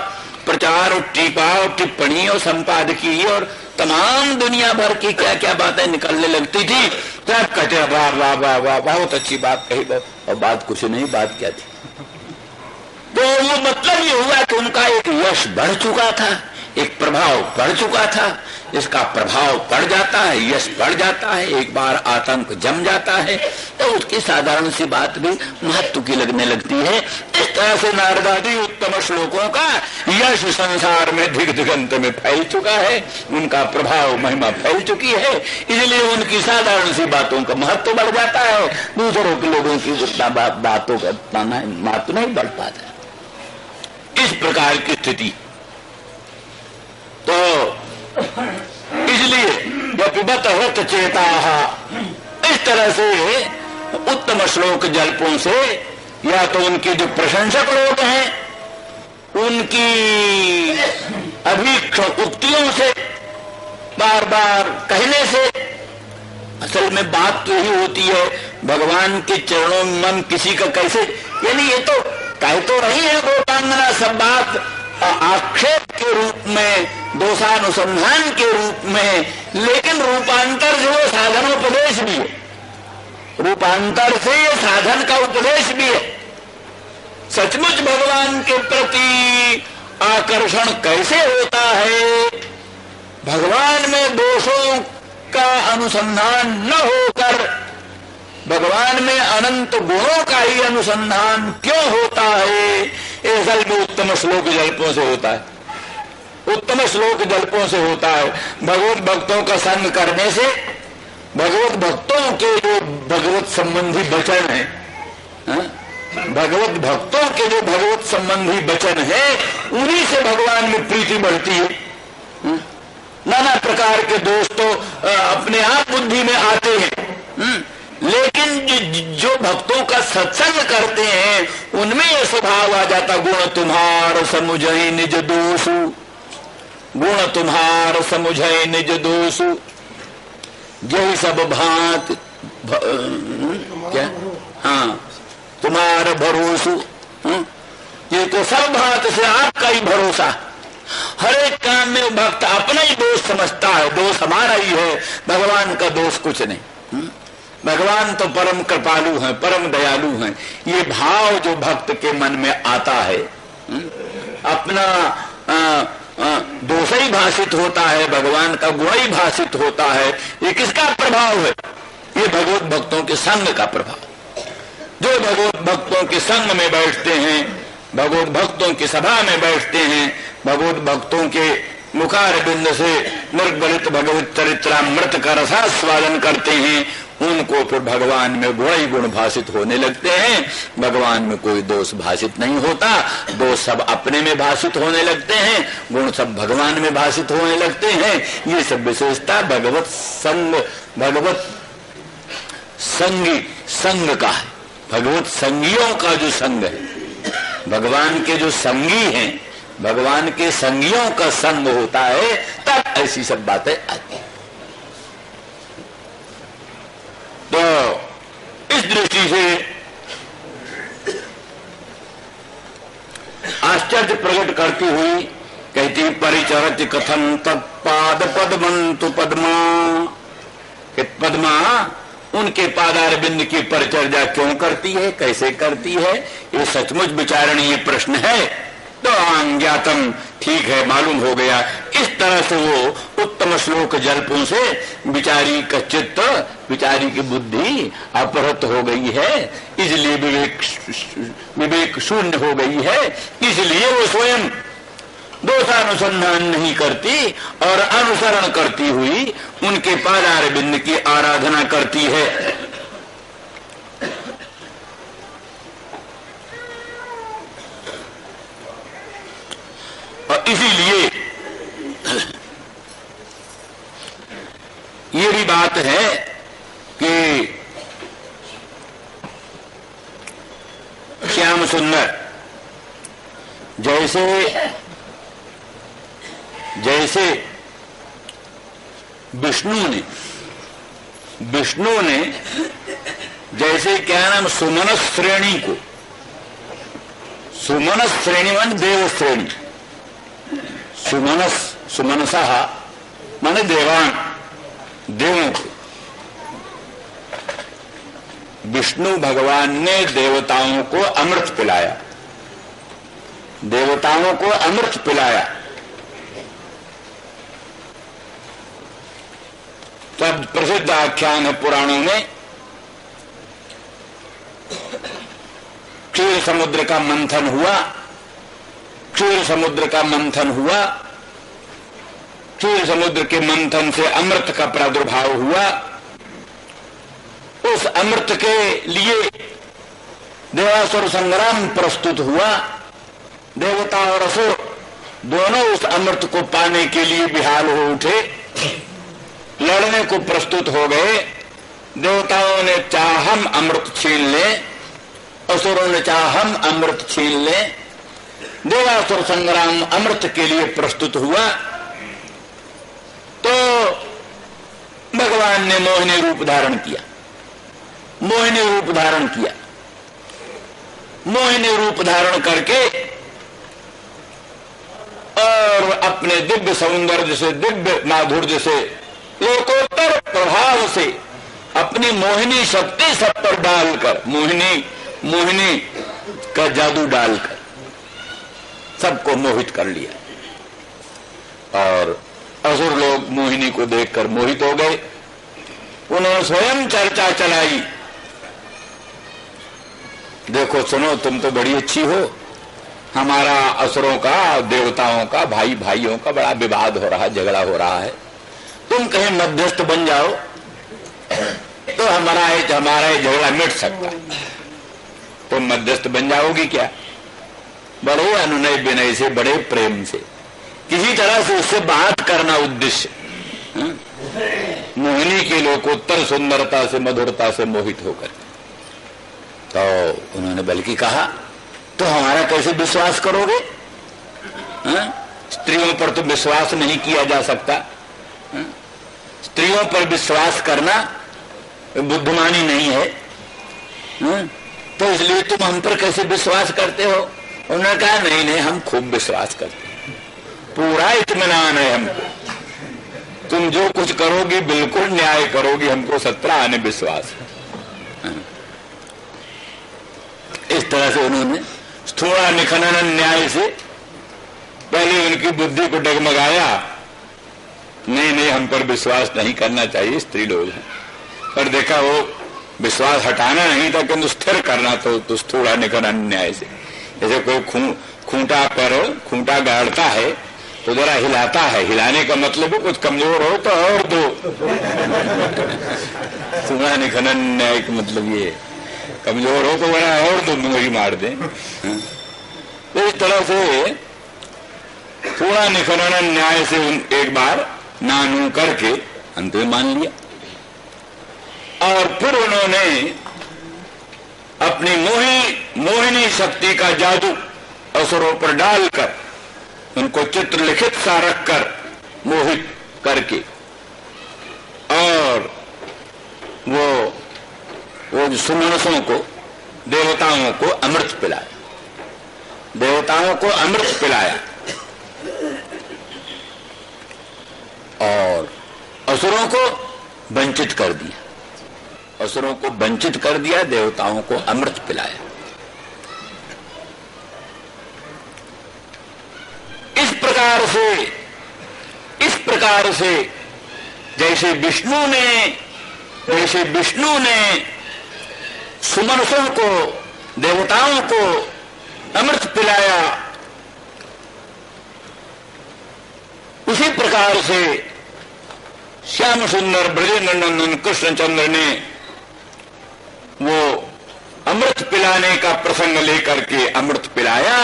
प्रचार और टीका और टिप्पणी और संपादकीय और तमाम दुनिया भर की क्या क्या बातें निकलने लगती थी। सब कहते वाह वाह वाह वाह, बहुत अच्छी बात कही, और बात कुछ नहीं, बात क्या थी? तो वो मतलब ये हुआ कि उनका एक यश बढ़ चुका था, एक प्रभाव बढ़ चुका था। इसका प्रभाव पड़ जाता है, यश बढ़ जाता है, एक बार आतंक जम जाता है तो उसकी साधारण सी बात भी महत्व की लगने लगती है। इस तरह से नारद आदि उत्तम श्लोकों का यश संसार में दिग्दिगंत में फैल चुका है, उनका प्रभाव महिमा फैल चुकी है, इसलिए उनकी साधारण सी बातों का महत्व बढ़ जाता है। दूसरों के लोगों की उतना बातों का महत्व नहीं बढ़ पाता। इस प्रकार की स्थिति, तो इसलिए पिबत हृत चेता, इस तरह से उत्तम श्लोक जल्पों से या तो उनके जो प्रशंसक लोग हैं उनकी अभीक्ष उक्तियों से, बार बार कहने से, असल में बात तो यही होती है भगवान के चरणों में मन किसी का कैसे, यानी ये तो कह तो रही है गोपांगना सब बात आक्षेप के रूप में, दोषानुसंधान के रूप में, लेकिन रूपांतर जो साधनोपदेश भी है, रूपांतर से ये साधन का उपदेश भी है। सचमुच भगवान के प्रति आकर्षण कैसे होता है? भगवान में दोषों का अनुसंधान न होकर भगवान में अनंत गुणों का ही अनुसंधान क्यों होता है? असल में उत्तम श्लोक जल्पों से होता है, उत्तम श्लोक जल्पों से होता है। भगवत भक्तों का संग करने से, भगवत भक्तों के जो भगवत संबंधी वचन है, भगवत भक्तों के जो भगवत संबंधी वचन है, उन्हीं से भगवान में प्रीति बढ़ती है। नाना प्रकार के दोष तो अपने आप बुद्धि में आते हैं, लेकिन जो भक्तों का सत्संग करते हैं उनमें यह स्वभाव आ जाता, गुण तुम्हार समुझै निज दोषु, गुण तुम्हार समुझै निज दोषु, यही सब भांत क्या, हाँ तुम्हारा भरोसू, ये तो सब भांत से आपका ही भरोसा। हर एक काम में भक्त अपना ही दोष समझता है, दोष हमारा ही है, भगवान का दोष कुछ नहीं। भगवान तो परम कृपालु हैं, परम दयालु हैं। ये भाव जो भक्त के मन में आता है, अपना दोष ही भाषित होता है, भगवान का गुण ही भाषित होता है, ये किसका प्रभाव है? ये भगवत भक्तों के संग का प्रभाव। जो भगवत भक्तों के संग में बैठते हैं, भगवत भक्तों की सभा में बैठते हैं, भगवत भक्तों के मुखारबिंद से निर्गलित भगवत चरित्रामृत का रसास्वादन करते हैं, उनको फिर भगवान में गुण ही गुण भाषित होने लगते हैं। भगवान में कोई दोष भाषित नहीं होता, दोष सब अपने में भाषित होने लगते हैं, गुण सब भगवान में भाषित होने लगते हैं। ये सब विशेषता भगवत संग, भगवत संगी संग का है। भगवत संगियों का जो संग है, भगवान के जो संगी हैं, भगवान के संगियों का संग होता है, तब ऐसी सब बातें आती हैं। तो इस दृष्टि से आश्चर्य प्रकट करती हुई कहती, परिचरति कथम तत्पाद पद्मंतु पद्मा, कि पद्मा उनके पादारविंद की परिचर्या क्यों करती है, कैसे करती है, ये सचमुच विचारणीय प्रश्न है। तो ज्ञातम, ठीक है, मालूम हो गया। इस तरह से वो उत्तम श्लोक जल्पों से बिचारी का चित्त, बिचारी की बुद्धि अपहृत हो गई है, इसलिए विवेक शून्य हो गई है, इसलिए वो स्वयं दोषानुसंधान नहीं करती और अनुसरण करती हुई उनके पादारविंद की आराधना करती है। और इसीलिए ये भी बात है कि श्याम सुंदर जैसे विष्णु ने जैसे क्या नाम सुमनस श्रेणी को, सुमनस श्रेणी मान देव श्रेणी, सुमनसा माने देवान, देवों को, विष्णु भगवान ने देवताओं को अमृत पिलाया, देवताओं को अमृत पिलाया। तब प्रसिद्ध आख्यान है पुराणों में, क्षीर समुद्र का मंथन हुआ, क्षीर समुद्र का मंथन हुआ, क्षीर समुद्र के मंथन से अमृत का प्रादुर्भाव हुआ। उस अमृत के लिए देवासुर संग्राम प्रस्तुत हुआ। देवता और असुर दोनों उस अमृत को पाने के लिए बेहाल हो उठे, लड़ने को प्रस्तुत हो गए। देवताओं ने चाहा हम अमृत छीन लें, असुरों ने चाहा हम अमृत छीन लें। देवासुर संग्राम अमृत के लिए प्रस्तुत हुआ तो भगवान ने मोहिनी रूप धारण किया, मोहिनी रूप धारण किया। मोहिनी रूप धारण करके और अपने दिव्य सौंदर्य से, दिव्य माधुर्य से, लोकोत्तर प्रभाव से, अपनी मोहिनी शक्ति सब पर डालकर, मोहिनी का जादू डालकर सबको मोहित कर लिया। और असुर लोग मोहिनी को देखकर मोहित हो गए। उन्होंने स्वयं चर्चा चलाई, देखो सुनो, तुम तो बड़ी अच्छी हो, हमारा असुरों का, देवताओं का, भाई भाइयों का बड़ा विवाद हो रहा है, झगड़ा हो रहा है, तुम कहीं मध्यस्थ बन जाओ तो हमारा झगड़ा मिट सकता है। तुम मध्यस्थ बन जाओगी क्या? बड़े अनुनय विनय से, बड़े प्रेम से किसी तरह से उससे बात करना उद्देश्य। मोहिनी के लोकोत्तर सुंदरता से, मधुरता से मोहित होकर। तो उन्होंने बल्कि कहा, तो हमारा कैसे विश्वास करोगे? स्त्रियों पर तो विश्वास नहीं किया जा सकता। स्त्रियों पर विश्वास करना बुद्धिमानी नहीं है। तो इसलिए तुम हम पर कैसे विश्वास करते हो? उन्होंने कहा, नहीं नहीं, हम खूब विश्वास करते हैं, पूरा इत्मीनान है हमको। तुम जो कुछ करोगी बिल्कुल न्याय करोगी, हमको 17 आने विश्वास है। इस तरह से उन्होंने थोड़ा निखनन न्याय से पहले उनकी बुद्धि को डगमगाया। नहीं नहीं, हम पर विश्वास नहीं करना चाहिए, स्त्री लोग हैं। पर देखा वो विश्वास हटाना नहीं था, किंतु स्थिर करना तो थोड़ा निखनन न्याय से। जैसे कोई खूंटा गाड़ता है तो जरा हिलाता है। हिलाने का मतलब है कुछ कमजोर हो तो और दो। थोड़ा निखनन न्याय का मतलब ये, कमजोर हो तो जरा और दो मोहरी मार दे। तो इस तरह से थोड़ा निखनन न्याय से एक बार नानू करके अंत में मान लिया। और फिर उन्होंने अपनी मोहिनी शक्ति का जादू असुरों पर डालकर, उनको चित्र लिखित सा रखकर मोहित करके, और वो जो सुमनसों को, देवताओं को अमृत पिलाया, देवताओं को अमृत पिलाया और असुरों को वंचित कर दिया। असुरों को वंचित कर दिया, देवताओं को अमृत पिलाया। इस प्रकार से जैसे विष्णु ने सुमनसों को, देवताओं को अमृत पिलाया, उसी प्रकार से श्याम सुंदर ब्रजेंद्र नंदन कृष्णचंद्र ने वो अमृत पिलाने का प्रसंग लेकर के अमृत पिलाया।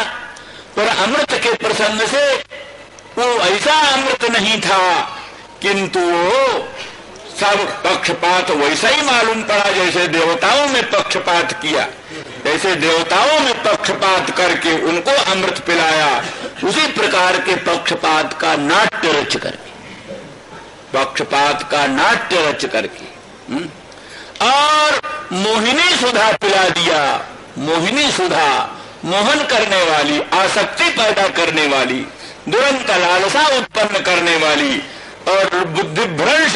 पर अमृत के प्रसंग से वो ऐसा अमृत नहीं था, किंतु वो सब पक्षपात वैसा ही मालूम पड़ा जैसे देवताओं में पक्षपात किया। जैसे देवताओं में पक्षपात करके उनको अमृत पिलाया, उसी प्रकार के पक्षपात का नाट्य रच करके, पक्षपात का नाट्य रच करके और मोहिनी सुधा पिला दिया। मोहिनी सुधा मोहन करने वाली, आसक्ति पैदा करने वाली, दुरंत लालसा उत्पन्न करने वाली और बुद्धिभ्रंश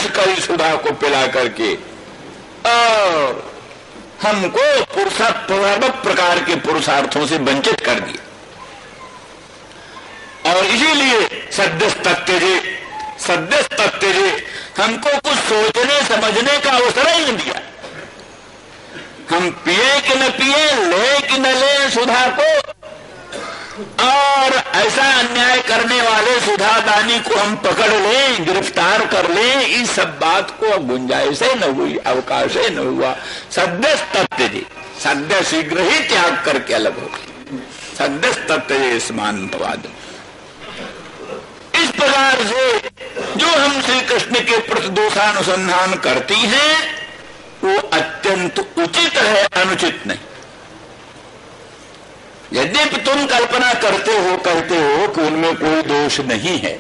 करी सुधा को पिला करके और हमको सर्व प्रकार के पुरुषार्थों से वंचित कर दिया। और इसीलिए सद्यस्तत्यजे हमको कुछ सोचने समझने का अवसर ही नहीं दिया। हम पिए कि न पिए, ले कि न ले सुधा को, और ऐसा अन्याय करने वाले सुधा दानी को हम पकड़ लें, गिरफ्तार कर लें, इस सब बात को गुंजाइश न हुई, अवकाश न हुआ। सद्यस्तत्यजे, सद्य शीघ्र ही त्याग करके अलग हो गए। सद्यस्तत्यजे स्मान भवाद। इस प्रकार से जो हम श्री कृष्ण के प्रति दोषानुसंधान करती हैं वो अत्यंत उचित है, अनुचित नहीं। यद्यपि तुम कल्पना करते हो, कहते हो कि उनमें कोई दोष नहीं है,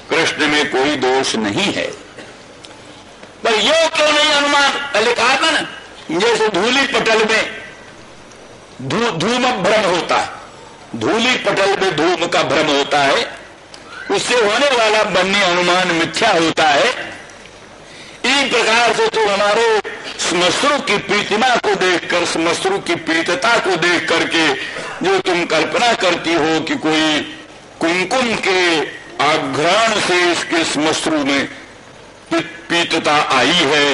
कृष्ण में कोई दोष नहीं है, पर यो क्यों नहीं अनुमान? पहले कहा था ना, जैसे धूली पटल में धूम भ्रम होता है, धूली पटल में धूम का भ्रम होता है, उससे होने वाला बनने अनुमान मिथ्या होता है। इसी प्रकार से तो हमारे श्मश्रु की प्रीतिमा को देखकर, श्मश्रु की प्रीतता को देख करके जो तुम कल्पना करती हो कि कोई कुमकुम के आघ्राण से इसके श्मश्रु में पीतता आई है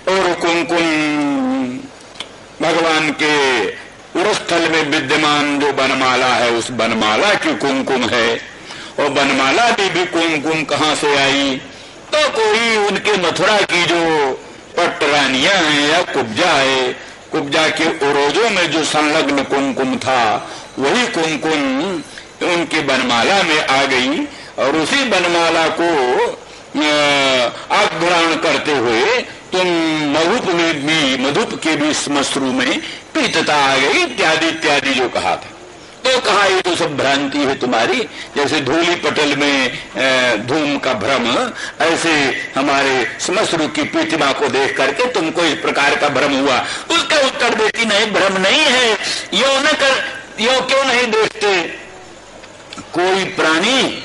और कुमकुम भगवान के उरस्थल में विद्यमान जो बनमाला है उस बनमाला की कुमकुम है, और बनमाला भी कुमकुम कहां से आई? तो कोई उनके मथुरा की जो पट्टरानियां हैं या कुब्जा है, कुब्जा के उरोजों में जो संलग्न कुमकुम था वही कुमकुम तो उनके बनमाला में आ गई और उसी बनमाला को आग्रहण करते हुए तुम मधुप के भी श्मश्रु में पीतता आ गई इत्यादि इत्यादि जो कहा था। तो कहा ये तो सब भ्रांति है तुम्हारी, जैसे धूली पटल में धूम का भ्रम, ऐसे हमारे श्मश्रु की प्रतिमा को देख करके तुमको इस प्रकार का भ्रम हुआ। उसका उत्तर देती नहीं, भ्रम नहीं है, यो क्यों नहीं देखते? कोई प्राणी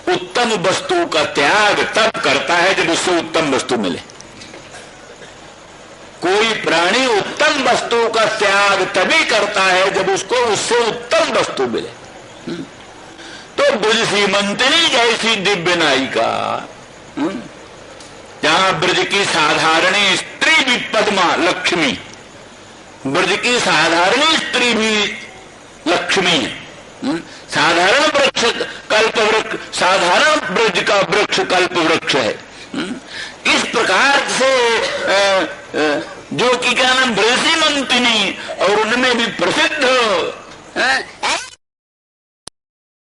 उत्तम वस्तु का त्याग तब करता है जब उससे उत्तम वस्तु मिले। कोई प्राणी उत्तम वस्तु का त्याग तभी करता है जब उसको उससे उत्तम वस्तु मिले। तो ब्रज सीमंतिनी जैसी दिव्य नायिका, जहां ब्रज की साधारण स्त्री भी पद्मा लक्ष्मी, ब्रज की साधारण स्त्री भी लक्ष्मी है। साधारण वृक्ष कल्प वृक्ष, साधारण ब्रज का वृक्ष कल्प वृक्ष है। इस प्रकार से जो कि क्या नाम ब्रज सीमंतिनी, और उनमें भी प्रसिद्ध